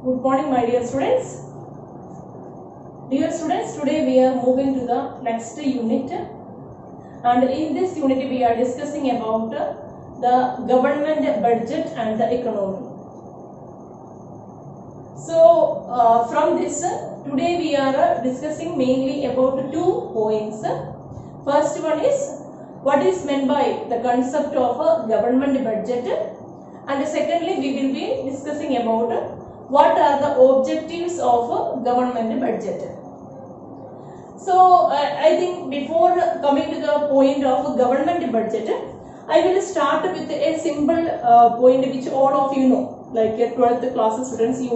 Good morning, my dear students. Dear students, today we are moving to the next unit, and in this unit we are discussing about the government budget and the economy. So, from this, today we are discussing mainly about 2 points. First one is what is meant by the concept of a government budget, and secondly we will be discussing about what are the objectives of a government budget. So, I think before coming to the point of a government budget, I will start with a simple point which all of you know, like 12th class students, you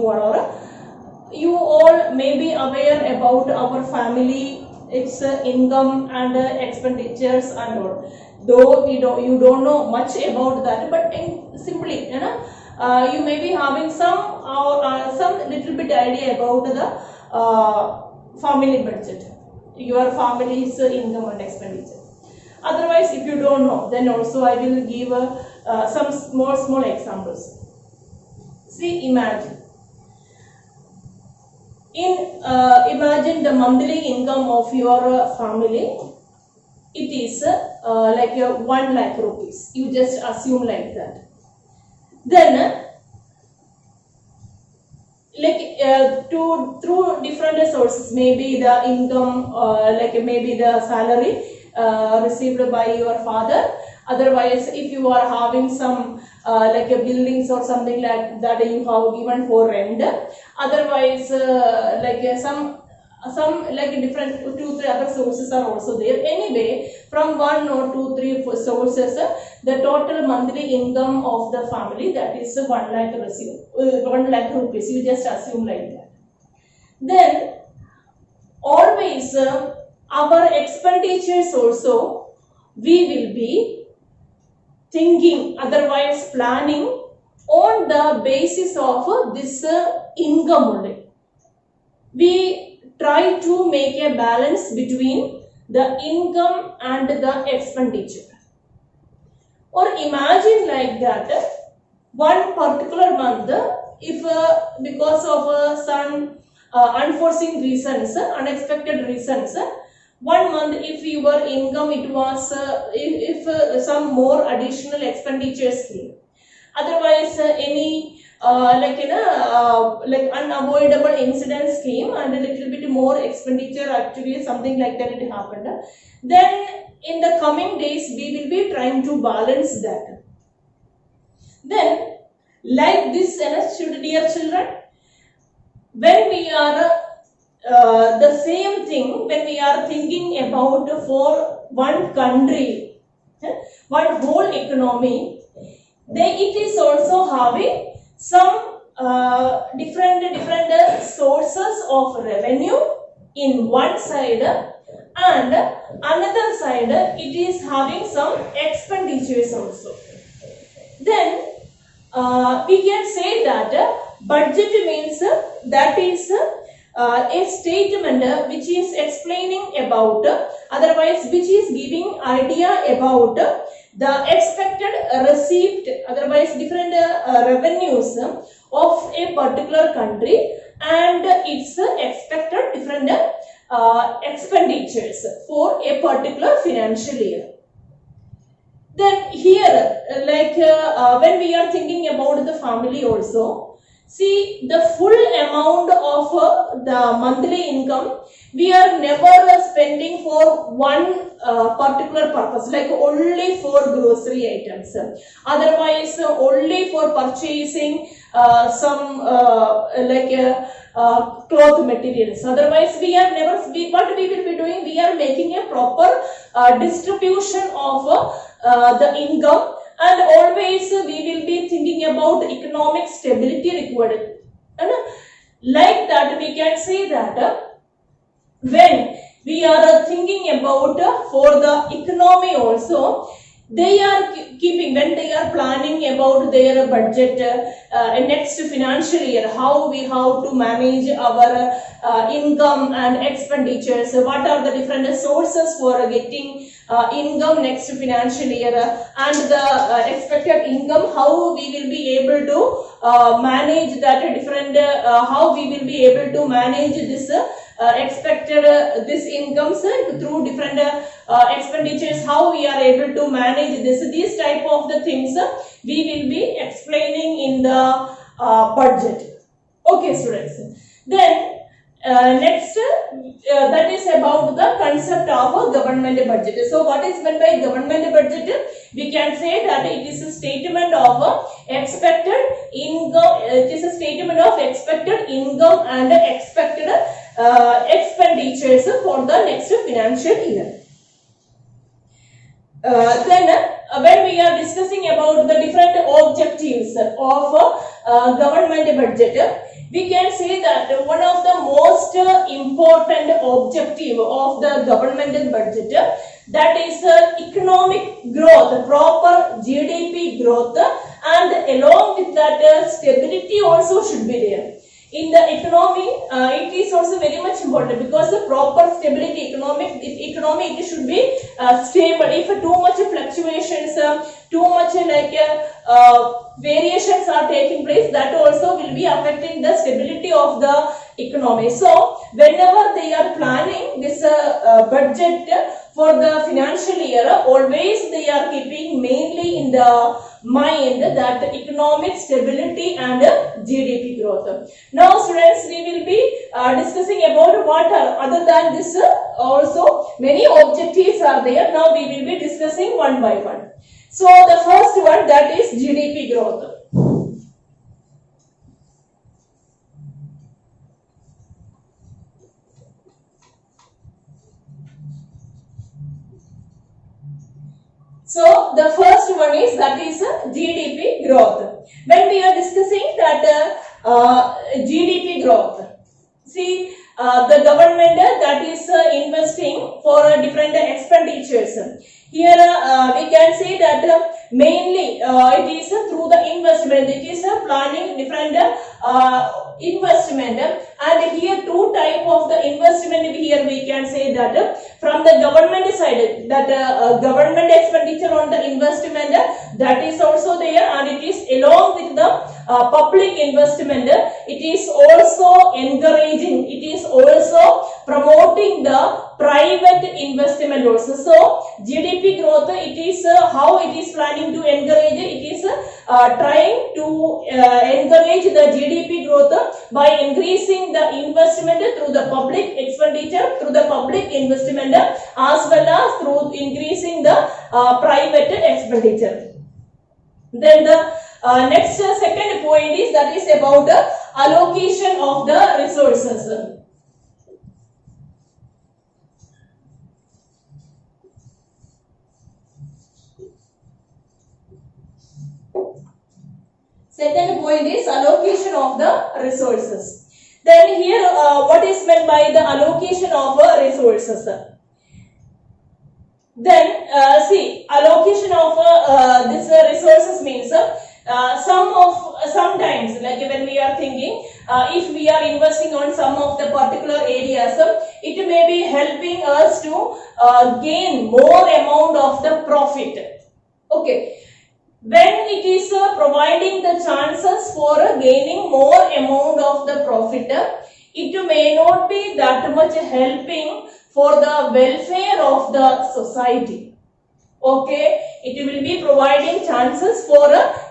all may be aware about our family, its income and expenditures and all. Though you don't know much about that, but simply, you may be having some little bit idea about the family budget, your family's income and expenditure. Otherwise, if you don't know, then also I will give some small examples. See, imagine the monthly income of your family. It is like 1 lakh rupees. You just assume like that. Then, through different sources, maybe the income, maybe the salary received by your father. Otherwise, if you are having some buildings or something like that, you have given for rent. Otherwise, some different 2-3 other sources are also there. Anyway, from 1 or 2, 3 sources, the total monthly income of the family, that is 1 lakh rupees. You just assume like that. Then always our expenditures also we will be thinking, otherwise planning on the basis of this income only. We try to make a balance between the income and the expenditure. Or imagine like that, one particular month, if because of some unforeseen reasons, unexpected reasons, 1 month if your income it was, if some more additional expenditures came. Otherwise, any unavoidable incidents came and a little bit more expenditure, actually something like that it happened. Then in the coming days we will be trying to balance that. Then like this, dear children, when we are the same thing, when we are thinking about for one country, one whole economy, then it is also having some different sources of revenue in one side, and another side it is having some expenditures also. Then we can say that budget means that is a statement which is explaining about, otherwise which is giving idea about the expected receipt, otherwise different revenues of a particular country and its expected different expenditures for a particular financial year. Then here, when we are thinking about the family also, see the full amount of the monthly income we are never spending for one particular purpose, like only for grocery items, otherwise only for purchasing some cloth materials. Otherwise we are never, what we will be doing, we are making a proper distribution of the income, and always we will be thinking about economic stability required. And like that we can say that when we are thinking about for the economy also, they are keeping, when they are planning about their budget next financial year, how we have to manage our income and expenditures, what are the different sources for getting income next financial year, and the expected income, how we will be able to manage that different, how we will be able to manage this expected this incomes through different expenditures, how we are able to manage this, these type of the things we will be explaining in the budget. Okay, students. Then next, that is about the concept of a government budget. So what is meant by government budget? We can say that it is a statement of expected income. It is a statement of expected income and expected expenditures for the next financial year. Then when we are discussing about the different objectives of government budget, we can say that one of the most important objective of the government budget, that is economic growth, proper GDP growth, and along with that stability also should be there. In the economy, it is also very much important, because the proper stability, economy it should be stable. If too much fluctuations, too much variations are taking place, that also will be affecting the stability of the economy. So whenever they are planning this budget for the financial year, always they are keeping mainly in the mind that economic stability and GDP growth. Now students, we will be discussing about what are, other than this also many objectives are there. Now we will be discussing one by one. So the first one, that is GDP growth. So the first one is, that is GDP growth. When we are discussing that GDP growth, see the government that is investing for different expenditures. Here we can say that mainly it is through the investment. It is planning different investment, and here two type of the investment. Here we can say that from the government side, that government expenditure on the investment, that is also there, and it is along with the public investment. It is also encouraging, it is also promoting the private investment also. So GDP growth, it is how it is planning to encourage, it is trying to encourage the GDP growth by increasing the investment through the public expenditure, through the public investment, as well as through increasing the private expenditure. Then the next second point is, that is about allocation of the resources. Second point is allocation of the resources. Then here what is meant by the allocation of resources? Then see, allocation of this resources means sometimes, like when we are thinking, if we are investing on some of the particular areas, it may be helping us to gain more amount of the profit. Okay. When it is providing the chances for gaining more amount of the profit, it may not be that much helping for the welfare of the society. Okay, it will be providing chances for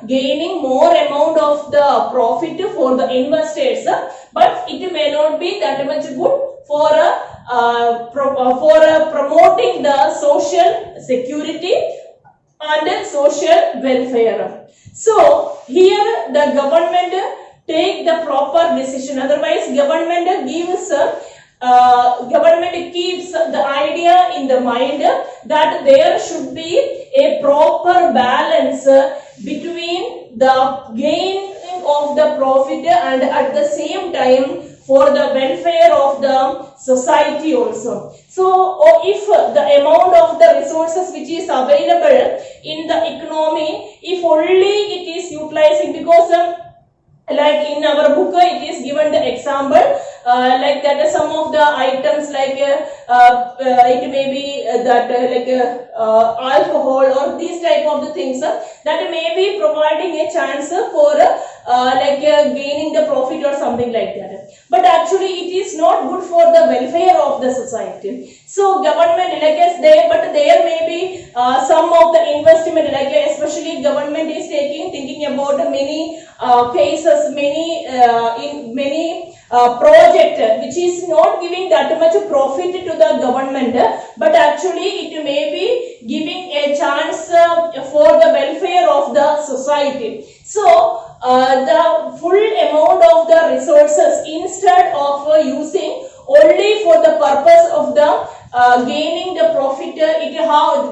gaining more amount of the profit for the investors, but it may not be that much good for promoting the social security and social welfare. So here the government take the proper decision. Otherwise, government keeps the idea in the mind that there should be a proper balance between the gain of the profit and at the same time for the welfare of the society also. So if the amount of the resources which is available in the economy if only it is utilizing, because like in our book it is given the example like that some of the items like it may be that alcohol or these type of the things that may be providing a chance for gaining the profit or something like that, but actually it is not good for the welfare of the society. So government but there may be some of the investment, especially government is thinking about many cases, many project which is not giving that much profit to the government, but actually it may be giving a chance for the welfare of the society. So the full amount of the resources, instead of using only for the purpose of the gaining the profit,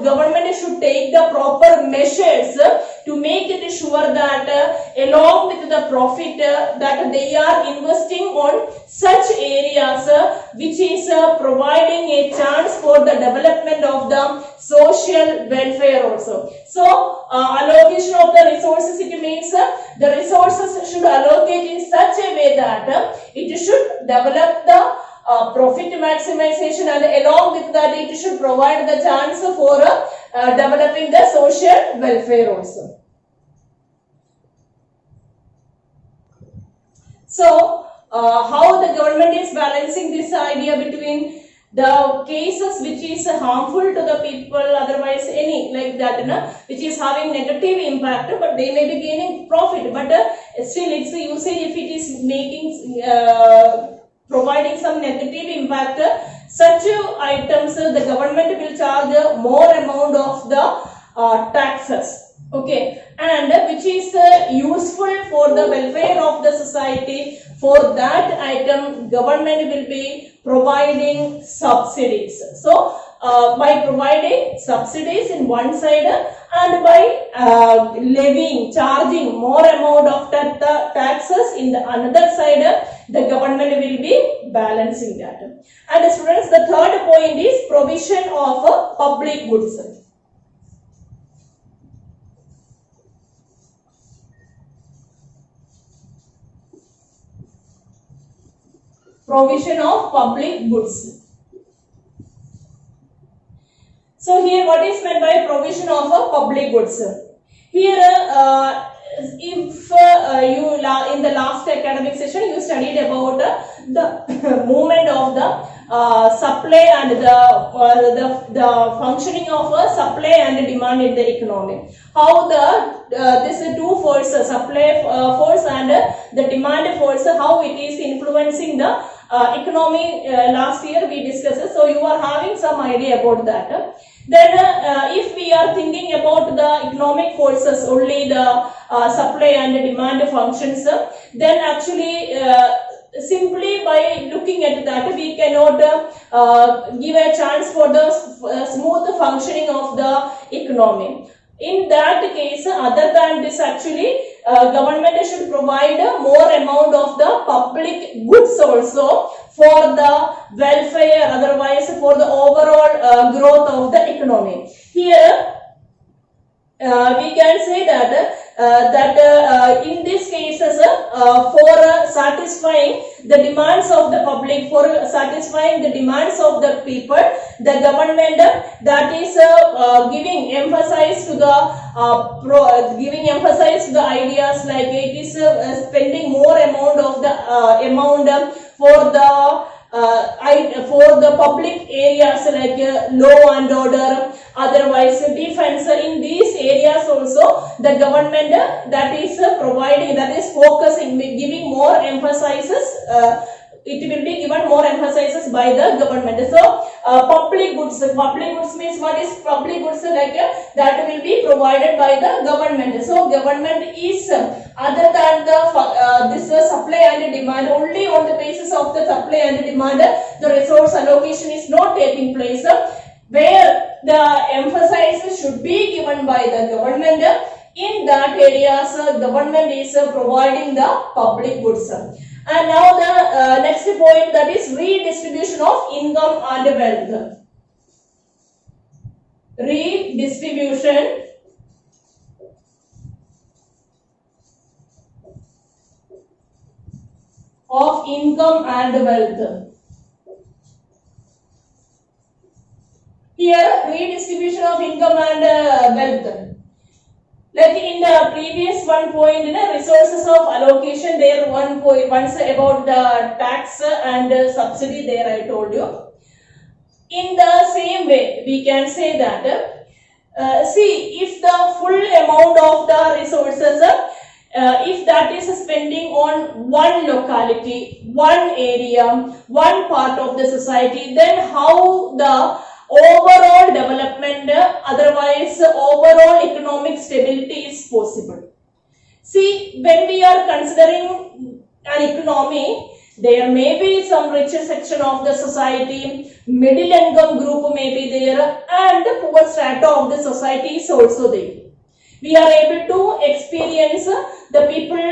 government should take the proper measures to make it sure that along with the profit that they are investing on such areas which is providing a chance for the development of the social welfare also. So allocation of the resources, it means the resources should allocate in such a way that it should develop the profit maximization, and along with that it should provide the chance for developing the social welfare also. So how the government is balancing this idea between the cases which is harmful to the people, otherwise any like that which is having negative impact, but they may be gaining profit, but still its usage, if it is making providing some negative impact, such items the government will charge more amount of the taxes. Okay, and which is useful for the welfare of the society, for that item government will be providing subsidies. So by providing subsidies in one side and by levying, charging more amount of taxes in the another side, the government will be balancing that. And students, the third point is provision of public goods. Provision of public goods. So here what is meant by provision of public goods? Here if you in the last academic session you studied about the movement of the supply and the functioning of supply and demand in the economy. How this two forces, supply force and the demand force, how it is influencing the economy. Last year we discussed, so you are having some idea about that. Then if we are thinking about the economic forces, only the supply and demand functions, then actually simply by looking at that we cannot give a chance for the smooth functioning of the economy. In that case, other than this, actually government should provide more amount of the public goods also for the welfare, otherwise for the overall growth of the economy. Here we can say that in these cases for satisfying the demands of the public, for satisfying the demands of the people, the government that is giving emphasis to the giving emphasis to the ideas, like it is spending more amount of the amount for the public areas like law and order, otherwise defense. In these areas also the government that is providing, that is focusing, giving more emphasis, it will be given more emphasis by the government. So public goods means, what is public goods? Like that will be provided by the government. So government is other than the this supply and demand, only on the basis of the supply and demand the resource allocation is not taking place, where the emphasis should be given by the government. In that areas government is providing the public goods. And now the next point, that is redistribution of income and wealth. Redistribution of income and wealth. Here, redistribution of income and wealth. Like in the previous one point, resources of allocation, there one point once about the tax and subsidy, there I told you. In the same way, we can say that, see, if the full amount of the resources, if that is spending on one locality, one area, one part of the society, then how the overall development, otherwise overall economic stability is possible. See, when we are considering an economy, there may be some richer section of the society, middle income group may be there, and the poor strata of the society is also there. We are able to experience the people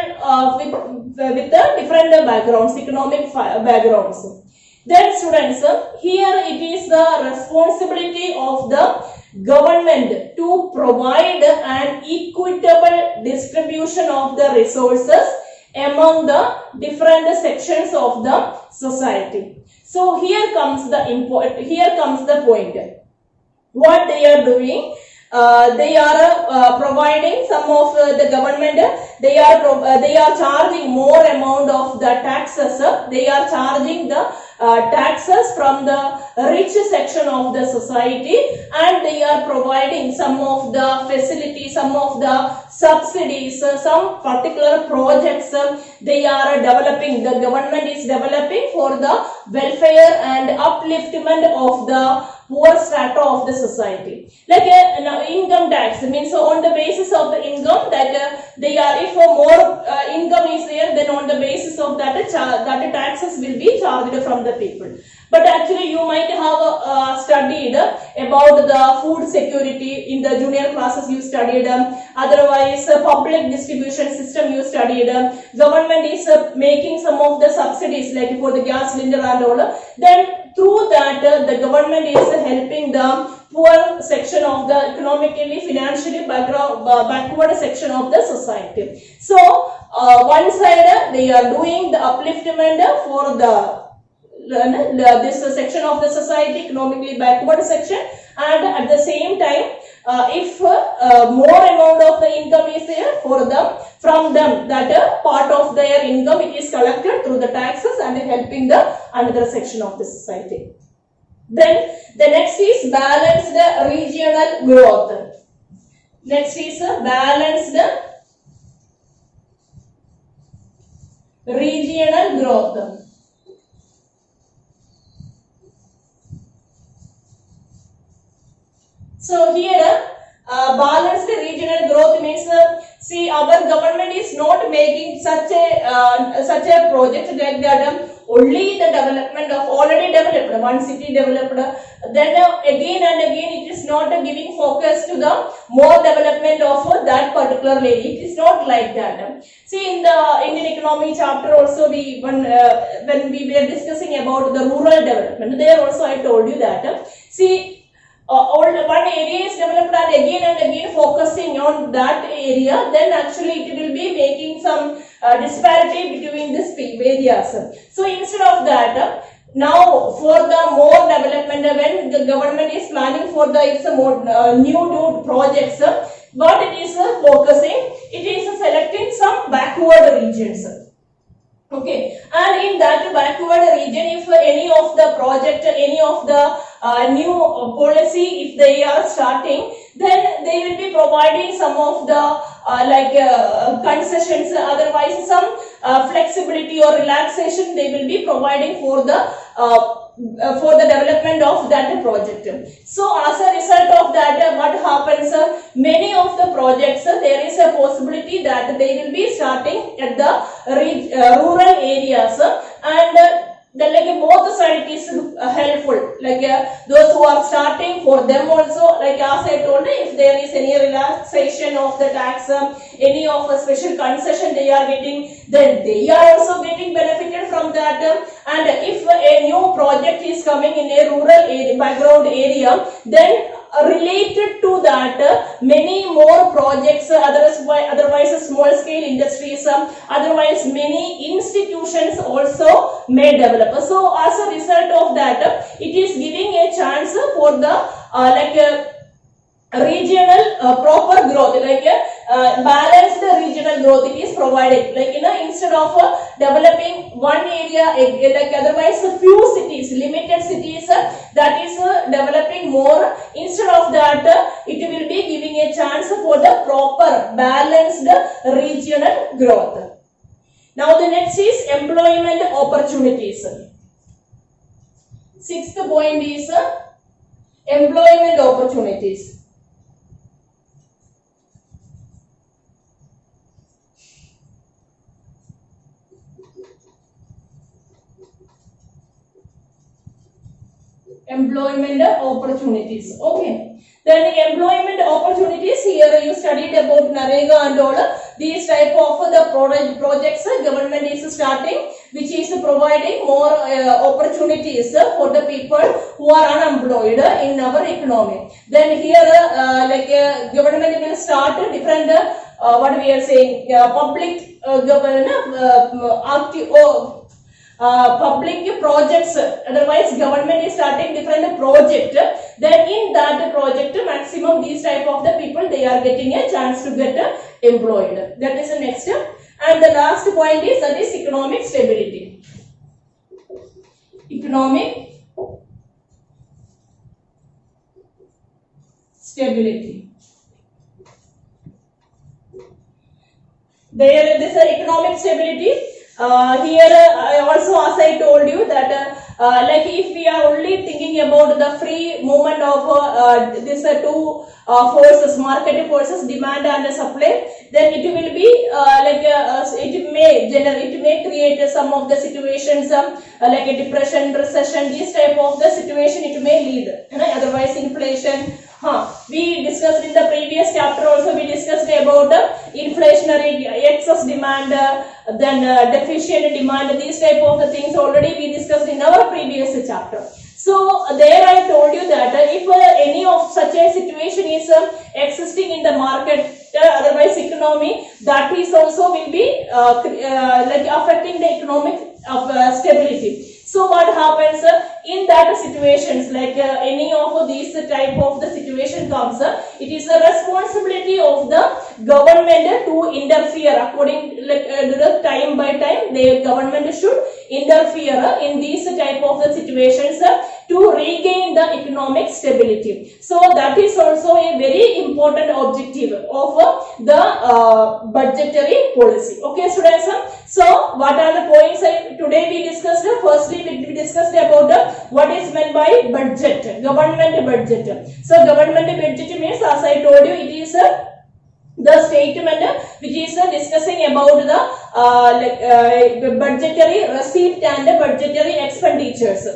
with the different backgrounds, economic backgrounds. Then students, here it is the responsibility of the government to provide an equitable distribution of the resources among the different sections of the society. So here comes the point. What they are doing, they are providing some of the government, they are charging more amount of the taxes, they are charging the taxes from the rich section of the society, and they are providing some of the facilities, some of the subsidies, some particular projects they are developing, the government is developing for the welfare and upliftment of the poor strata of the society. Like income tax means on the basis of the income that they are, if more income is there, then on the basis of that taxes will be charged from the people. But actually you might have studied about the food security in the junior classes, you studied, otherwise public distribution system you studied, government is making some of the subsidies like for the gas cylinder and all, then through that the government is helping the poor section of the economically, financially backward section of the society. So one side they are doing the upliftment for the this section of the society, economically backward section, and at the same time if more amount of the income is there for them, from them that part of their income it is collected through the taxes and helping the another section of the society. Then the next is balanced regional growth. Next is balanced regional growth. So here balanced regional growth means see, our government is not making such a project like that only the development of already developed, one city developed, then again and again it is not giving focus to the more development of that particular area. It is not like that. See, in the Indian economy chapter also when we were discussing about the rural development, there also I told you that see, one area is developed and again focusing on that area, then actually it will be making some disparity between these areas. So instead of that, now for the more development, when the government is planning for the new projects, what it is focusing, it is selecting some backward regions. Okay, and in that backward region, if any of the project, any of the new policy, if they are starting, then they will be providing some of the concessions, otherwise some flexibility or relaxation they will be providing for the development of that project. So as a result of that, what happens, many of the projects, there is a possibility that they will be starting at the rural areas, and then both sides is helpful, those who are starting, for them also, as I told, if there is any relaxation of the tax, any of a special concession they are getting, then they are also getting benefited from that. And if a new project is coming in a rural area, background area, then related to that many more projects, otherwise small scale industries, otherwise many institutions also may develop. So as a result of that, it is giving a chance for the regional proper growth, balanced regional growth it is provided, instead of developing one area, otherwise few cities, limited cities, that is developing more. Instead of that, it will be giving a chance for the proper balanced regional growth. Now the next is employment opportunities. Sixth point is employment opportunities. Employment opportunities. Okay. Then employment opportunities, here you studied about Narega and all these type of the projects government is starting, which is providing more opportunities for the people who are unemployed in our economy. Then here government will start different what we are saying public public projects, otherwise government is starting different project, then in that project maximum these type of the people they are getting a chance to get employed. That is the next. And the last point is that is economic stability. Economic stability. There is economic stability. Here also, as I told you that if we are only thinking about the free movement of these two forces, market forces, demand and supply, then it will be it may create some of the situations like a depression, recession, this type of the situation it may lead. Otherwise inflation. We discussed in the previous chapter also, we discussed about inflationary excess demand, then deficient demand, these type of the things already we discussed in our previous chapter. So there I told you that if any of such a situation is existing in the market, otherwise economy, that is also will be affecting the economic stability. So what happens in that situations, any of these type of the situation comes, it is the responsibility of the government to interfere according time by time. The government should interfere in these type of the situations to regain the economic stability. So that is also a very important objective of the budgetary policy. Okay, students. So what are the points today we discussed? Firstly, we discussed about what is meant by budget, government budget. So government budget means, as I told you, it is the statement which is discussing about the budgetary receipt and budgetary expenditures.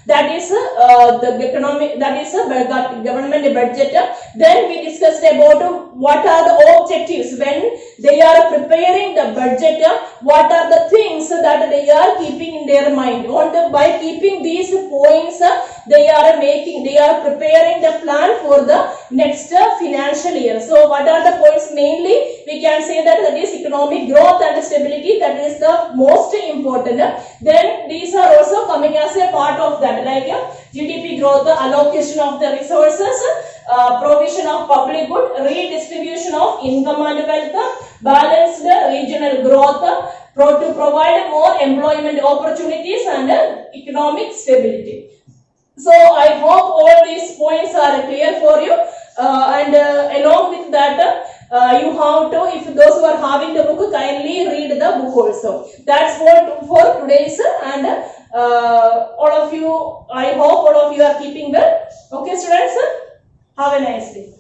That is the economic, that is government budget. Then we discussed about what are the objectives when they are preparing the budget, what are the things that they are keeping in their mind. By keeping these points, they are preparing the plan for the next financial year. So what are the points? Mainly we can say that is economic growth and stability, that is the most important. Then these are also coming as a part of that, like GDP growth, allocation of the resources, provision of public good, redistribution of income and wealth, balanced regional growth, to provide more employment opportunities and economic stability. So I hope all these points are clear for you, and along with that you have to, if those who are having the book, kindly read the book also. That's for today's, and all of you, I hope all of you are keeping well. Okay, students, have a nice day.